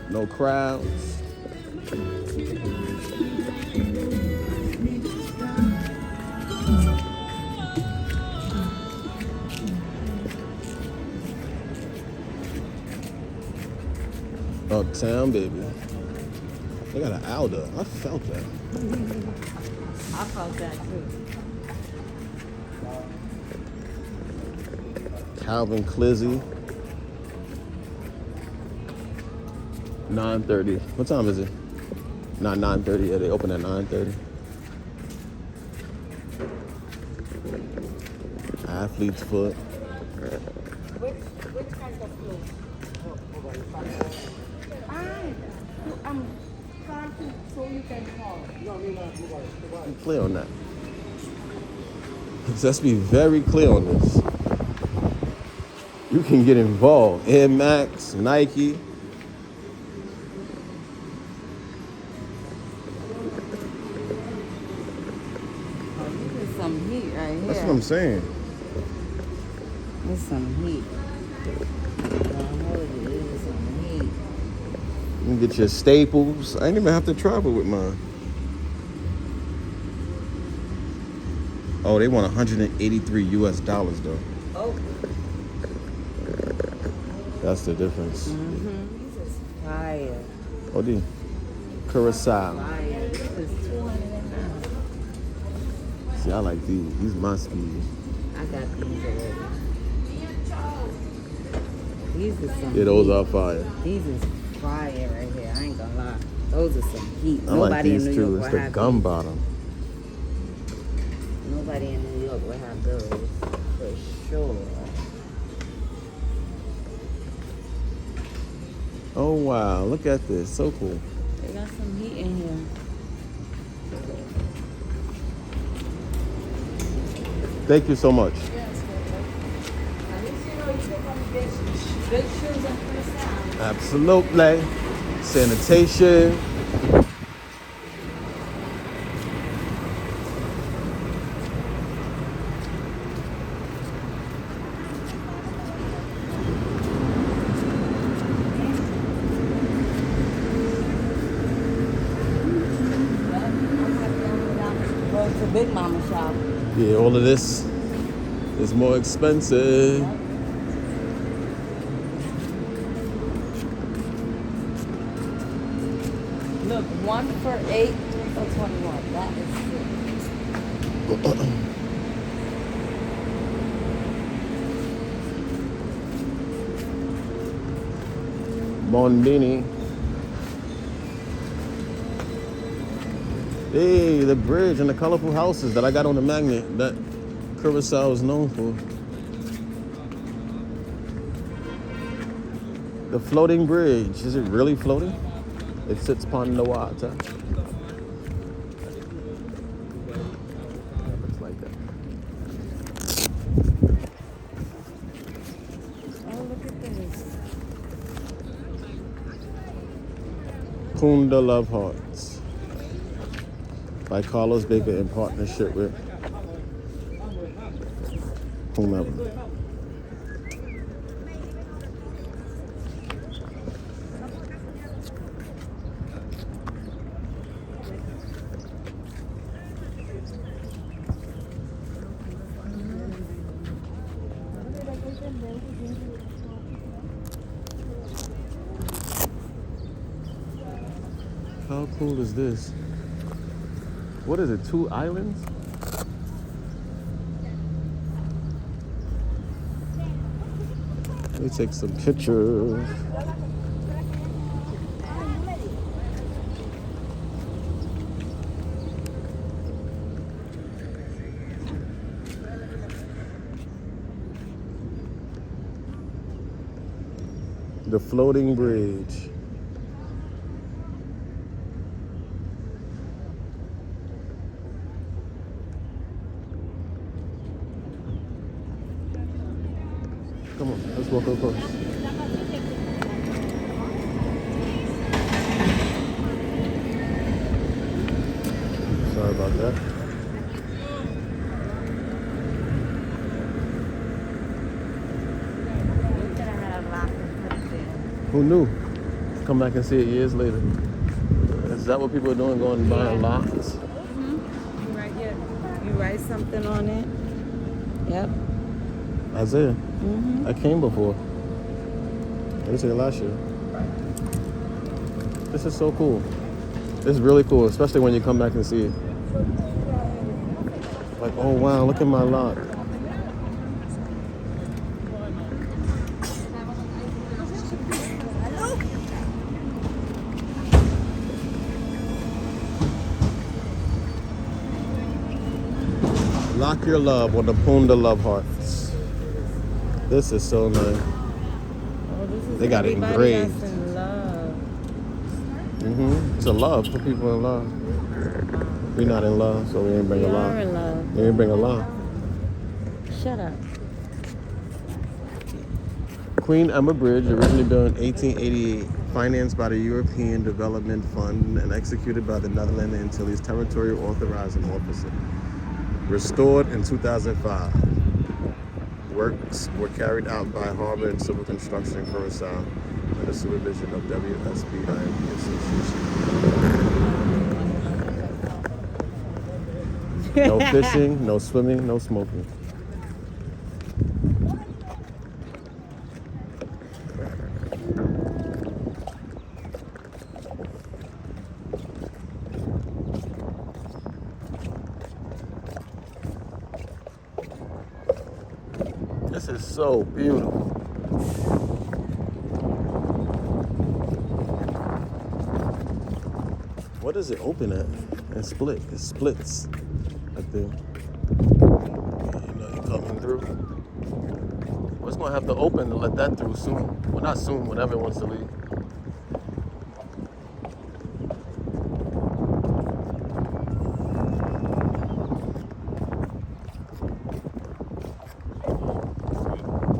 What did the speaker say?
No crowds. Uptown, baby. They got an Alda. I felt that. I felt that too. Calvin Clizzy. 9:30. What time is it? Not 9:30. Yeah, they open at 9:30. Athlete's foot. Which kind of clothes? I'm trying to so you can call. Be clear on that. Let's be very clear on this. You can get involved. Air Max, Nike. There's some heat right here. That's what I'm saying. There's some heat. There's some heat. You can get your staples. I didn't even have to travel with mine. Oh, they want $183 US though. Oh. That's the difference. Mm-hmm. This is fire. Oh, the Curaçao. Fire. This is 209. See, I like these. These my speed. I got these already. These are some Yeah, those heat. are fire. These is fire right here. I ain't gonna lie. Those are some heat. I like Nobody these in New too. York It's will the have gum these. bottom. Nobody in New York will have those for sure. Oh wow, look at this. So cool. They got some heat in here. Thank you so much. Yes, at least you know you take on the good shoes and Curacao. Absolutely. Sanitation. Going to Big Mama shop. Yeah, all of this is more expensive. Look, 1 for 8, 3 for 21. That is sick. Bondini. Hey, the bridge and the colorful houses that I got on the magnet that Curaçao is known for. The floating bridge. Is it really floating? It sits upon the water. Looks like that. Oh, look at this. Panda Love Hearts by Carlos Baker in partnership with whomever. How cool is this? What is it, 2 islands? Let me take some pictures. The floating bridge. Come on, let's walk across. Sorry about that. Who knew? come back and see it years later. Is that what people are doing? Going and buying locks? You write something on it. Yep. Isaiah. I came before. I was here last year. This is so cool. This is really cool, especially when you come back and see it. Like, oh wow, look at my lock. Lock your love on the Punda Love Hearts. This is so nice. Oh, this is They got it everybody engraved. that's in love. It's a love for people in love. We're not in love, so we ain't bring a We love. are in love. We ain't bring a love. Shut up. Queen Emma Bridge, originally built in 1888, financed by the European Development Fund and executed by the Netherlands Antilles Territorial Authorizing Officer. Restored in 2005. Works were carried out by Harbor and Civil Construction in Curaçao under supervision of WSPIMP Association. No fishing, no swimming, no smoking. This is so beautiful. What does it open at? It split. It splits right there. You know you're coming through. Well, it's gonna have to open to let that through soon. Well, not soon, whenever it wants to leave.